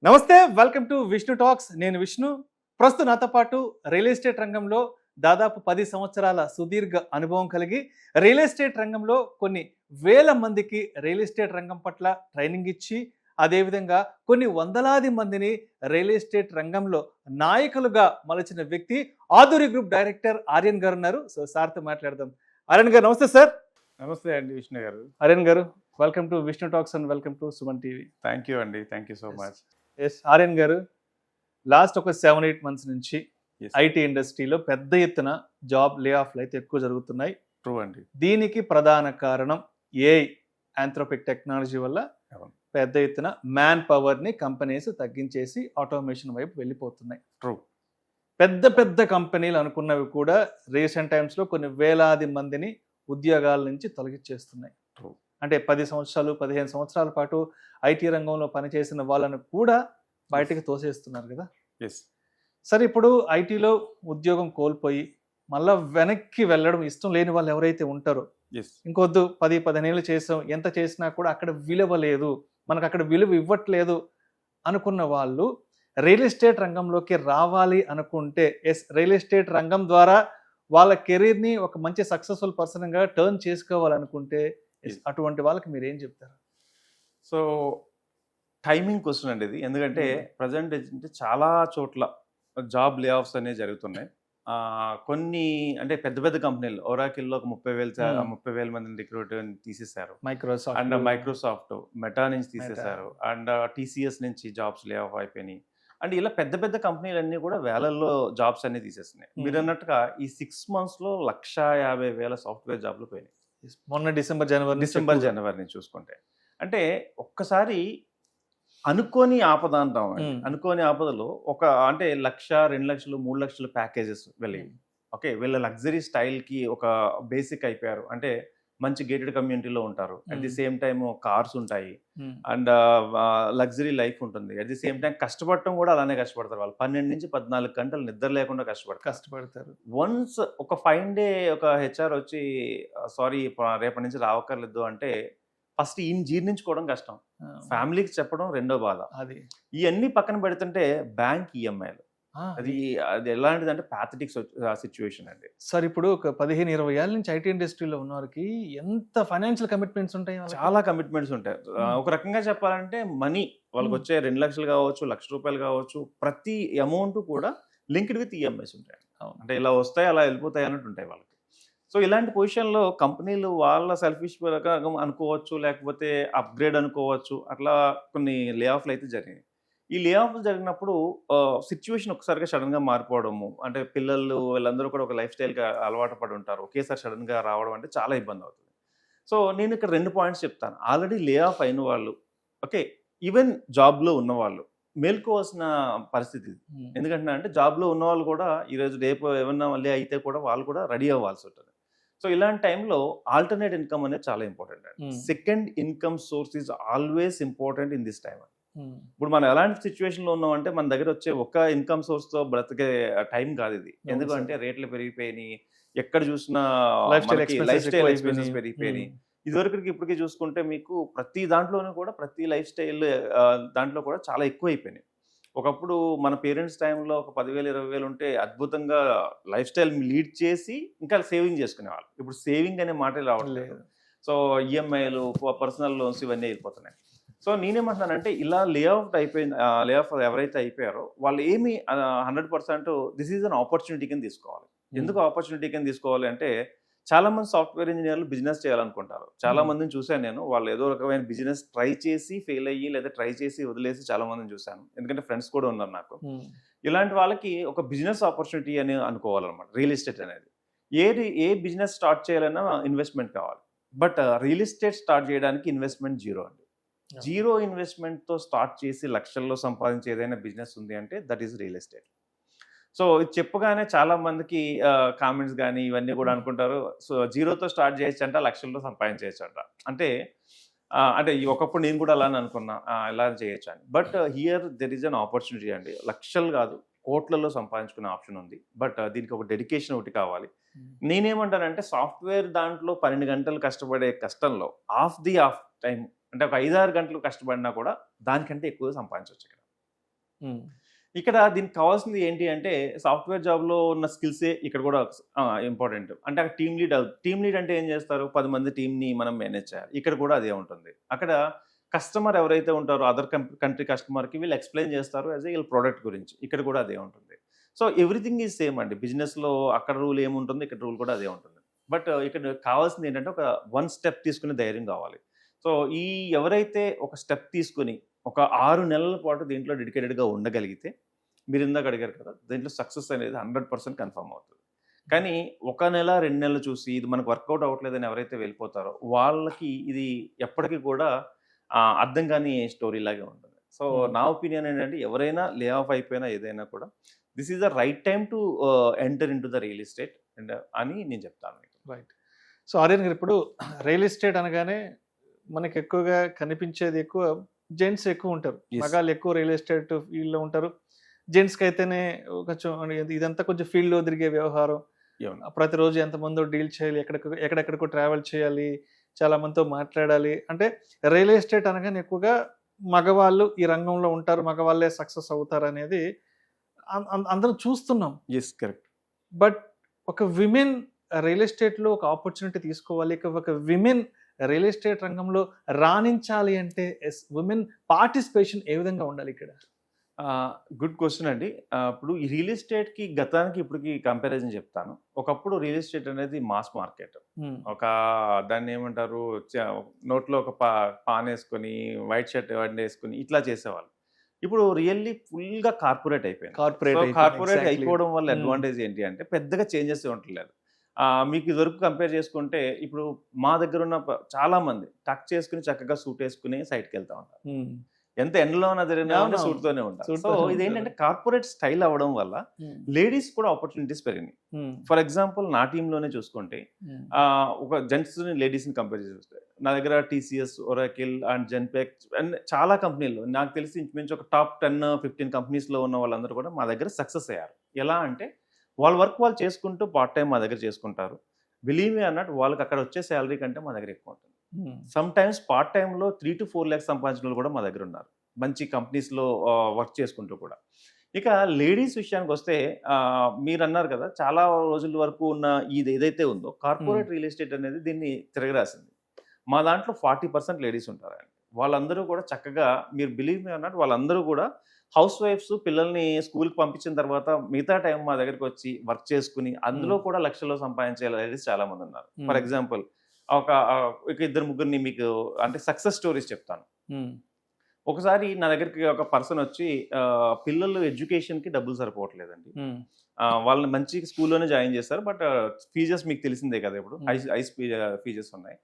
నమస్తే, welcome to Vishnu talks. నేను విష్ణు. ప్రస్తుతం నాతో పాటు రియల్ ఎస్టేట్ రంగంలో దాదాపు 10 సంవత్సరాల సుదీర్ఘ అనుభవం కలిగి రియల్ ఎస్టేట్ రంగంలో కొన్ని వేల మందికి రియల్ ఎస్టేట్ రంగం పట్ల ట్రైనింగ్ ఇచ్చి, అదేవిధంగా కొన్ని వందలాది మందిని రియల్ ఎస్టేట్ రంగంలో నాయకులుగా మలచిన వ్యక్తి ఆధురి గ్రూప్ డైరెక్టర్ ఆర్యన్ గారు ఉన్నారు. సో సార్తో మాట్లాడదాం. ఆర్యన్ గారు నమస్తే సార్. నమస్తే అండి విష్ణు గారు. ఆర్యన్ గారు, welcome to Vishnu talks and welcome to Suman TV. Thank you అండి, thank you so much. Yes Aryan గారు, లాస్ట్ ఒక 7-8 మంత్స్ నుంచి Yes. ఐటీ ఇండస్ట్రీలో పెద్ద ఎత్తున జాబ్ లే ఆఫ్లు అయితే ఎక్కువ జరుగుతున్నాయి. ట్రూ అండి. దీనికి ప్రధాన కారణం ఏఐ, ఆంథ్రోపిక్ టెక్నాలజీ వల్ల అవును. పెద్ద ఎత్తున మ్యాన్ పవర్ని కంపెనీస్ తగ్గించేసి ఆటోమేషన్ వైపు వెళ్ళిపోతున్నాయి. ట్రూ. పెద్ద పెద్ద కంపెనీలు అనుకున్నవి కూడా రీసెంట్ టైమ్స్లో కొన్ని వేలాది మందిని ఉద్యోగాల నుంచి తొలగించేస్తున్నాయి. True. అంటే 10 సంవత్సరాలు 15 సంవత్సరాల పాటు ఐటీ రంగంలో పనిచేసిన వాళ్ళను కూడా బయటకు తోసేస్తున్నారు కదా. ఎస్. సరే, ఇప్పుడు ఐటీలో ఉద్యోగం కోల్పోయి మళ్ళీ వెనక్కి వెళ్ళడం ఇష్టం లేని వాళ్ళు ఎవరైతే ఉంటారో, ఎస్. ఇంకొద్దు 10-15 ఏళ్ళు చేసాం, ఎంత చేసినా కూడా అక్కడ విలువ లేదు, మనకు అక్కడ విలువ ఇవ్వట్లేదు అనుకున్న వాళ్ళు రియల్ ఎస్టేట్ రంగంలోకి రావాలి అనుకుంటే, రియల్ ఎస్టేట్ రంగం ద్వారా వాళ్ళ కెరీర్ని ఒక మంచి సక్సెస్ఫుల్ పర్సన్గా టర్న్ చేసుకోవాలనుకుంటే అటువంటి వాళ్ళకి మీరు ఏం చెప్తారు? సో టైమింగ్ క్వశ్చన్ అండి ఇది. ఎందుకంటే ప్రజెంట్ అంటే చాలా చోట్ల జాబ్ లే ఆఫ్స్ అనేవి జరుగుతున్నాయి. కొన్ని అంటే పెద్ద పెద్ద కంపెనీలు, ఒరాకిల్లో ఒక 30,000 మందిని రిక్రూట్ తీసేశారు. అండ్ మైక్రోసాఫ్ట్, మెటా నుంచి తీసేశారు. అండ్ టీసీఎస్ నుంచి జాబ్స్ లే ఆఫ్ అయిపోయినాయి. అండ్ ఇలా పెద్ద పెద్ద కంపెనీలన్నీ కూడా వేలల్లో జాబ్స్ అన్ని తీసేస్తున్నాయి. మీరు అన్నట్టుగా ఈ 6 monthsలో 150,000 సాఫ్ట్వేర్ జాబ్లు పోయినాయి. మొన్న డిసెంబర్ జనవరి నుంచి చూసుకుంటే. అంటే ఒక్కసారి అనుకోని ఆపద అంటాం. అనుకోని ఆపదలో ఒక అంటే 1,00,000, 2,00,000, 3,00,000 ప్యాకేజెస్ వెళ్ళి, ఓకే వీళ్ళ లగ్జరీ స్టైల్కి ఒక బేసిక్ అయిపోయారు. అంటే మంచి గేటెడ్ కమ్యూనిటీలో ఉంటారు, at the same time cars ఉంటాయి, అండ్ లగ్జరీ లైఫ్ ఉంటుంది. అట్ ది సేమ్ టైం కష్టపడటం కూడా అలానే కష్టపడతారు. వాళ్ళు 12 నుంచి 14 గంటలు నిద్ర లేకుండా కష్టపడతారు. వన్స్ ఒక 5 day ఒక హెచ్ఆర్ వచ్చి సారీ రేపటి నుంచి రావక్కర్లేదు అంటే ఫస్ట్ ఈయన జీర్ణించుకోవడం కష్టం, ఫ్యామిలీకి చెప్పడం రెండో బాధ. అది ఇవన్నీ పక్కన పెడుతుంటే బ్యాంక్ ఈఎంఐలు, అది ఎలాంటిది అంటే ప్యాథటిక్ సిచ్యువేషన్ అండి. సార్, ఇప్పుడు ఒక 15-20 ఏళ్ళ నుంచి ఐటీ ఇండస్ట్రీలో ఉన్న వారికి ఎంత ఫైనాన్షియల్ కమిట్మెంట్స్ ఉంటాయి? చాలా కమిట్మెంట్స్ ఉంటాయి. ఒక రకంగా చెప్పాలంటే మనీ వాళ్ళకి వచ్చే 2 లక్షలు కావచ్చు, ₹1,00,000 కావచ్చు, ప్రతి అమౌంట్ కూడా లింక్డ్ విత్ ఈఎంఐస్ ఉంటాయి. అంటే ఇలా వస్తాయి అలా వెళ్ళిపోతాయి అన్నట్టు ఉంటాయి వాళ్ళకి. సో ఇలాంటి పొజిషన్లో కంపెనీలు వాళ్ళ సెల్ఫిష్ రకం అనుకోవచ్చు, లేకపోతే అప్గ్రేడ్ అనుకోవచ్చు, అట్లా కొన్ని లే ఆఫ్లు అయితే జరిగాయి. ఈ లే ఆఫ్లు జరిగినప్పుడు సిచ్యువేషన్ ఒకసారిగా సడన్గా మారిపోవడము, అంటే పిల్లలు వీళ్ళందరూ కూడా ఒక లైఫ్ స్టైల్కి అలవాటు పడి ఉంటారు, ఒకేసారి సడన్గా రావడం అంటే చాలా ఇబ్బంది అవుతుంది. సో నేను ఇక్కడ 2 పాయింట్స్ చెప్తాను. ఆల్రెడీ లే ఆఫ్ అయిన వాళ్ళు, ఓకే ఈవెన్ జాబ్లో ఉన్నవాళ్ళు మేల్కోవాల్సిన పరిస్థితి ఇది. ఎందుకంటే అంటే జాబ్లో ఉన్న వాళ్ళు కూడా ఈరోజు రేపు ఏమన్నా మళ్ళీ అయితే కూడా వాళ్ళు కూడా రెడీ అవ్వాల్సి ఉంటుంది. సో ఇలాంటి టైంలో ఆల్టర్నేట్ ఇన్కమ్ అనేది చాలా ఇంపార్టెంట్ అండి. Second income source is always important in this time. ఇప్పుడు మనం ఎలాంటి సిచ్యువేషన్లో ఉన్నామంటే మన దగ్గర వచ్చే ఒక ఇన్కమ్ సోర్స్తో బ్రతికే టైం కాదు ఇది. ఎందుకంటే రేట్లు పెరిగిపోయినాయి, ఎక్కడ చూసినా లైఫ్ స్టైల్ ఎక్స్పెన్సెస్ పెరిగిపోయినాయి. ఇదివరకు ఇప్పటికీ చూసుకుంటే మీకు ప్రతి దాంట్లోనూ కూడా ప్రతి లైఫ్ స్టైల్ దాంట్లో కూడా చాలా ఎక్కువ అయిపోయినాయి. ఒకప్పుడు మన పేరెంట్స్ టైంలో ఒక 10,000, 20,000 ఉంటే అద్భుతంగా లైఫ్ స్టైల్ లీడ్ చేసి ఇంకా సేవింగ్ చేసుకునేవాళ్ళు. ఇప్పుడు సేవింగ్ అనే మాటలు రావట్లేదు. సో ఈఎంఐలు, పర్సనల్ లోన్స్ ఇవన్నీ అయిపోతున్నాయి. సో నేనేమంటున్నానంటే ఇలా లే ఆఫ్ ఎవరైతే అయిపోయారో వాళ్ళు ఏమి 100% దిస్ ఈజ్ అన్ ఆపర్చునిటీ కింద తీసుకోవాలి. ఎందుకు ఆపర్చునిటీ కింద తీసుకోవాలి అంటే చాలా మంది సాఫ్ట్వేర్ ఇంజనీర్లు బిజినెస్ చేయాలనుకుంటారు. చాలా మందిని చూశాను నేను, వాళ్ళు ఏదో రకమైన బిజినెస్ ట్రై చేసి ఫెయిల్ అయ్యి లేదా ట్రై చేసి వదిలేసి చాలా మందిని చూశాను. ఎందుకంటే ఫ్రెండ్స్ కూడా ఉన్నారు నాకు. ఇలాంటి వాళ్ళకి ఒక బిజినెస్ ఆపర్చునిటీ అని అనుకోవాలన్నమాట రియల్ ఎస్టేట్ అనేది. ఏ బిజినెస్ స్టార్ట్ చేయాలన్నా ఇన్వెస్ట్మెంట్ కావాలి, బట్ రియల్ ఎస్టేట్ స్టార్ట్ చేయడానికి ఇన్వెస్ట్మెంట్ జీరో అండి. జీరో ఇన్వెస్ట్మెంట్తో స్టార్ట్ చేసి లక్షల్లో సంపాదించే ఏదైనా బిజినెస్ ఉంది అంటే that is real estate. So ఇది చెప్పగానే చాలా మందికి కామెంట్స్ కానీ ఇవన్నీ కూడా అనుకుంటారు, సో జీరోతో స్టార్ట్ చేయొచ్చు అంట, లక్షల్లో సంపాదించవచ్చు అంట. అంటే ఒకప్పుడు నేను కూడా అలానే అనుకున్నా, ఇలా చేయొచ్చు అని. But here there is an opportunity అండి. లక్షలు కాదు, కోట్లలో సంపాదించుకునే ఆప్షన్ ఉంది. బట్ దీనికి ఒక డెడికేషన్ ఒకటి కావాలి. నేనేమంటానంటే సాఫ్ట్వేర్ దాంట్లో 12 గంటలు కష్టపడే కష్టంలో ఆఫ్ టైం అంటే ఒక 5-6 గంటలు కష్టపడినా కూడా దానికంటే ఎక్కువ సంపాదించవచ్చు ఇక్కడ. ఇక్కడ దీనికి కావాల్సింది ఏంటి అంటే సాఫ్ట్వేర్ జాబ్లో ఉన్న స్కిల్సే ఇక్కడ కూడా ఇంపార్టెంట్. అంటే అక్కడ టీమ్ లీడ్ అంటే ఏం చేస్తారు, 10 మంది టీంని మనం మేనేజ్ చేయాలి. ఇక్కడ కూడా అదే ఉంటుంది. అక్కడ కస్టమర్ ఎవరైతే ఉంటారో అదర్ కంట్రీ కస్టమర్కి వీళ్ళు ఎక్స్ప్లెయిన్ చేస్తారు యాజ్ వీళ్ళ ప్రోడక్ట్ గురించి. ఇక్కడ కూడా అదే ఉంటుంది. సో ఎవ్రీథింగ్ ఈజ్ సేమ్ అండి. బిజినెస్లో అక్కడ రూల్ ఏముంటుంది, ఇక్కడ రూల్ కూడా అదే ఉంటుంది. బట్ ఇక్కడ కావాల్సింది ఏంటంటే ఒక 1 స్టెప్ తీసుకునే ధైర్యం కావాలి. సో ఎవరైతే ఒక స్టెప్ తీసుకుని ఒక 6 నెలల పాటు దీంట్లో డెడికేటెడ్గా ఉండగలిగితే, మీరు ఇందాక అడిగారు కదా, దీంట్లో సక్సెస్ అనేది 100% కన్ఫర్మ్ అవుతుంది. కానీ 1 నెల 2 నెలలు చూసి ఇది మనకు వర్కౌట్ అవ్వట్లేదని ఎవరైతే వెళ్ళిపోతారో వాళ్ళకి ఇది ఎప్పటికీ కూడా అర్థం కాని స్టోరీ లాగే ఉంటుంది. సో నా ఒపీనియన్ ఏంటంటే ఎవరైనా లే ఆఫ్ అయిపోయినా ఏదైనా కూడా this is the right time to enter in to the real estate and అని నేను చెప్తాను. రైట్. సో ఆర్యన్ గారు, ఇప్పుడు రియల్ ఎస్టేట్ అనగానే మనకి ఎక్కువగా కనిపించేది ఎక్కువ జెంట్స్ ఎక్కువ ఉంటారు, మగాళ్ళు ఎక్కువ రియల్ ఎస్టేట్ ఫీల్డ్లో ఉంటారు. జెంట్స్కి అయితేనే కొంచెం ఇదంతా కొంచెం ఫీల్డ్లో తిరిగే వ్యవహారం, ప్రతిరోజు ఎంతమందో డీల్ చేయాలి, ఎక్కడెక్కడికో ట్రావెల్ చేయాలి, చాలా మందితో మాట్లాడాలి. అంటే రియల్ ఎస్టేట్ అనగానే ఎక్కువగా మగవాళ్ళు ఈ రంగంలో ఉంటారు, మగవాళ్ళే సక్సెస్ అవుతారు అనేది అందరం చూస్తున్నాం. Yes, correct. బట్ ఒక విమెన్ రియల్ ఎస్టేట్లో ఒక ఆపర్చునిటీ తీసుకోవాలి, ఒక విమెన్ రియల్ ఎస్టేట్ రంగంలో రాణించాలి అంటే ఉమెన్ పార్టిసిపేషన్ ఏ విధంగా ఉండాలి ఇక్కడ? గుడ్ క్వశ్చన్ అండి. ఇప్పుడు ఈ రియల్ ఎస్టేట్కి గతానికి ఇప్పటికి కంపారిజన్ చెప్తాను. ఒకప్పుడు రియల్ ఎస్టేట్ అనేది మాస్ మార్కెట్. ఒక దాన్ని ఏమంటారు, నోట్లో ఒక పాన్ వేసుకొని వైట్ షర్ట్ వేసుకొని ఇట్లా చేసేవాళ్ళు. ఇప్పుడు రియల్లీ ఫుల్గా కార్పొరేట్ అయిపోయింది. కార్పొరేట్ అయిపోవడం వల్ల అడ్వాంటేజ్ ఏంటి అంటే పెద్దగా చేంజెస్ ఉండట్లేదు. మీకు ఇదివరకు కంపేర్ చేసుకుంటే ఇప్పుడు మా దగ్గర ఉన్న చాలా మంది టక్ చేసుకుని చక్కగా సూట్ వేసుకుని సైట్కి వెళ్తా ఉంటారు. ఎంత ఎండలో ఉన్న జరిగినా సూట్తోనే ఉంటారు. సో ఇదేంటంటే కార్పొరేట్ స్టైల్ అవ్వడం వల్ల లేడీస్ కూడా ఆపర్చునిటీస్ పెరిగినాయి. ఫర్ ఎగ్జాంపుల్ నా టీంలోనే చూసుకుంటే ఒక జెంట్స్ లేడీస్ని కంపేర్ చేస్తే నా దగ్గర TCS, ఒరాకిల్ అండ్ జెన్పెక్ అండ్ చాలా కంపెనీలు నాకు తెలిసి ఇంచుమించు ఒక టాప్ 10-15 కంపెనీస్లో ఉన్న వాళ్ళందరూ కూడా మా దగ్గర సక్సెస్ అయ్యారు. ఎలా అంటే వాళ్ళ వర్క్ వాళ్ళు చేసుకుంటూ పార్ట్ టైం మా దగ్గర చేసుకుంటారు. బిలీవ్ మీ అన్నట్టు వాళ్ళకి అక్కడ వచ్చే శాలరీ కంటే మా దగ్గర ఎక్కువ ఉంటుంది. సమ్ టైమ్స్ పార్ట్ టైంలో 3 to 4 lakhs సంపాదించిన వాళ్ళు కూడా మా దగ్గర ఉన్నారు, మంచి కంపెనీస్లో వర్క్ చేసుకుంటూ కూడా. ఇక లేడీస్ విషయానికి వస్తే మీరు అన్నారు కదా, చాలా రోజుల వరకు ఉన్న ఇది ఏదైతే ఉందో కార్పొరేట్ రియల్ ఎస్టేట్ అనేది దీన్ని తిరగరాసింది. మా దాంట్లో 40% లేడీస్ ఉంటారండి. వాళ్ళందరూ కూడా చక్కగా, మీరు బిలీవ్ మీ అన్నట్టు వాళ్ళందరూ కూడా హౌస్ వైఫ్స్, పిల్లల్ని స్కూల్కి పంపించిన తర్వాత మిగతా టైం మా దగ్గరికి వచ్చి వర్క్ చేసుకుని అందులో కూడా లక్షల్లో సంపాదించే లేడీస్ చాలా మంది ఉన్నారు. ఫర్ ఎగ్జాంపుల్ ఒక 2-3 మీకు అంటే సక్సెస్ స్టోరీస్ చెప్తాను. ఒకసారి నా దగ్గరికి ఒక పర్సన్ వచ్చి పిల్లలు ఎడ్యుకేషన్కి డబ్బులు సరిపోవట్లేదండి, వాళ్ళని మంచి స్కూల్లోనే జాయిన్ చేస్తారు, బట్ ఫీజెస్ మీకు తెలిసిందే కదా, ఇప్పుడు హై ఫీజెస్ ఉన్నాయి,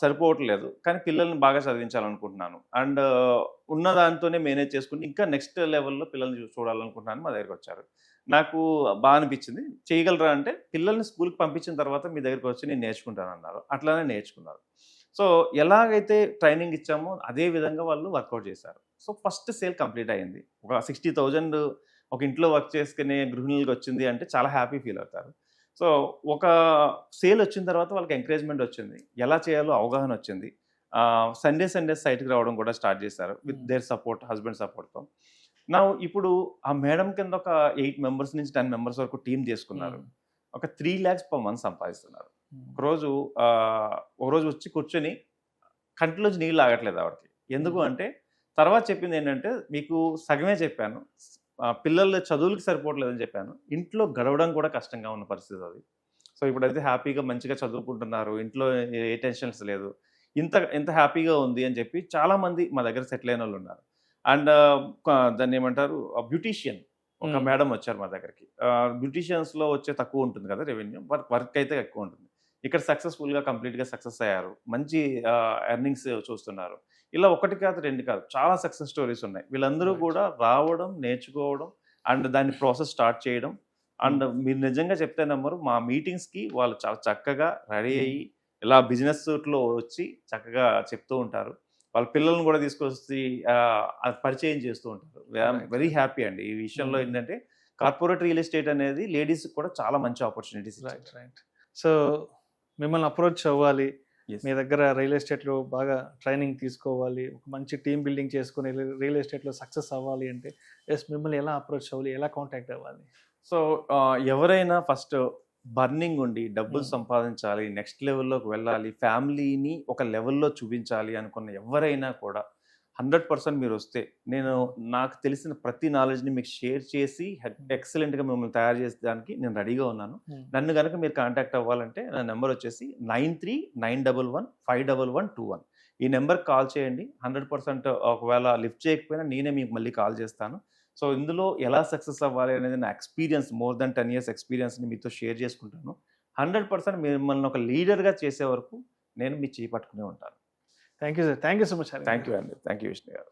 సరిపోవట్లేదు, కానీ పిల్లల్ని బాగా చదివించాలనుకుంటున్నాను అండ్ ఉన్న దాంతోనే మేనేజ్ చేసుకుని ఇంకా నెక్స్ట్ లెవెల్లో పిల్లల్ని చూడాలనుకుంటున్నాను. మా దగ్గరికి వచ్చారు. నాకు బాగా అనిపించింది. చేయగలరా అంటే, పిల్లల్ని స్కూల్కి పంపించిన తర్వాత మీ దగ్గరికి వచ్చి నేను నేర్చుకుంటాను అన్నారు. అట్లానే నేర్చుకున్నారు. సో ఎలాగైతే ట్రైనింగ్ ఇచ్చామో అదే విధంగా వాళ్ళు వర్కౌట్ చేశారు. సో ఫస్ట్ సేల్ కంప్లీట్ అయింది. ఒక 60,000 ఒక ఇంట్లో వర్క్ చేసుకునే గృహిణులకి వచ్చింది అంటే చాలా హ్యాపీ ఫీల్ అవుతారు. సో ఒక సేల్ వచ్చిన తర్వాత వాళ్ళకి ఎంకరేజ్మెంట్ వచ్చింది, ఎలా చేయాలో అవగాహన వచ్చింది. సండే సైట్కి రావడం కూడా స్టార్ట్ చేశారు విత్ దేర్ సపోర్ట్, హస్బెండ్ సపోర్ట్తో. నా ఇప్పుడు ఆ మేడం కింద ఒక 8 members నుంచి 10 members వరకు టీం చేసుకున్నారు. ఒక 3 lakhs per month సంపాదిస్తున్నారు. ఒకరోజు వచ్చి కూర్చొని కంటిలోంచి నీళ్ళు ఆగట్లేదు ఆవిడకి. ఎందుకు అంటే తర్వాత చెప్పింది ఏంటంటే, మీకు సగమే చెప్పాను, పిల్లల చదువులకి సరిపోవట్లేదని చెప్పాను, ఇంట్లో గడవడం కూడా కష్టంగా ఉన్న పరిస్థితి అది. సో ఇప్పుడైతే హ్యాపీగా మంచిగా చదువుకుంటున్నారు, ఇంట్లో ఏ టెన్షన్స్ లేదు, ఇంత హ్యాపీగా ఉంది అని చెప్పి చాలామంది మా దగ్గర సెటిల్ అయిన వాళ్ళు ఉన్నారు. అండ్ దాన్ని ఏమంటారు, బ్యూటీషియన్ ఒక మేడం వచ్చారు మా దగ్గరికి. బ్యూటీషియన్స్లో వచ్చే తక్కువ ఉంటుంది కదా రెవెన్యూ, వర్క్ అయితే ఎక్కువ ఉంటుంది. ఇక్కడ సక్సెస్ఫుల్గా కంప్లీట్గా సక్సెస్ అయ్యారు, మంచి ఎర్నింగ్స్ చూస్తున్నారు. ఇలా 1 కాదు 2 కాదు, చాలా సక్సెస్ స్టోరీస్ ఉన్నాయి. వీళ్ళందరూ కూడా రావడం, నేర్చుకోవడం అండ్ దాన్ని ప్రాసెస్ స్టార్ట్ చేయడం. అండ్ మీరు నిజంగా చెప్తే నమ్మరు, మా మీటింగ్స్కి వాళ్ళు చాలా చక్కగా రెడీ అయ్యి ఇలా బిజినెస్ సూట్లో వచ్చి చక్కగా చెప్తూ ఉంటారు. వాళ్ళ పిల్లల్ని కూడా తీసుకొచ్చి పరిచయం చేస్తూ ఉంటారు. వెరీ హ్యాపీ అండి ఈ విషయంలో. ఏంటంటే కార్పొరేట్ రియల్ ఎస్టేట్ అనేది లేడీస్కి కూడా చాలా మంచి ఆపర్చునిటీస్. రైట్. సో మిమ్మల్ని అప్రోచ్ అవ్వాలి, Yes. మీ దగ్గర రియల్ ఎస్టేట్లో బాగా ట్రైనింగ్ తీసుకోవాలి, ఒక మంచి టీమ్ బిల్డింగ్ చేసుకొని రియల్ ఎస్టేట్లో సక్సెస్ అవ్వాలి అంటే మిమ్మల్ని ఎలా అప్రోచ్ అవ్వాలి, ఎలా కాంటాక్ట్ అవ్వాలి? సో ఎవరైనా ఫస్ట్ బర్నింగ్ ఉండి డబ్బులు Hmm. సంపాదించాలి, నెక్స్ట్ లెవెల్లోకి వెళ్ళాలి, ఫ్యామిలీని ఒక లెవెల్లో చూపించాలి అనుకున్న ఎవరైనా కూడా 100% మీరు వస్తే నేను నాకు తెలిసిన ప్రతి నాలెడ్జ్ని మీకు షేర్ చేసి ఎక్సలెంట్గా మిమ్మల్ని తయారు చేసేదానికి నేను రెడీగా ఉన్నాను. నన్ను కనుక మీరు కాంటాక్ట్ అవ్వాలంటే నా నెంబర్ వచ్చేసి 9391151121. ఈ నెంబర్కి కాల్ చేయండి. 100% ఒకవేళ లిఫ్ట్ చేయకపోయినా నేనే మీకు మళ్ళీ కాల్ చేస్తాను. సో ఇందులో ఎలా సక్సెస్ అవ్వాలి అనేది నా ఎక్స్పీరియన్స్, మోర్ దెన్ 10 years ఎక్స్పీరియన్స్ని మీతో షేర్ చేసుకుంటాను. 100% మిమ్మల్ని ఒక లీడర్గా చేసే వరకు నేను మీ చేయి పట్టుకునే ఉంటాను. Thank you sir, thank you so much. Thank you అండి, థ్యాంక్ యూ విష్ణు గారు.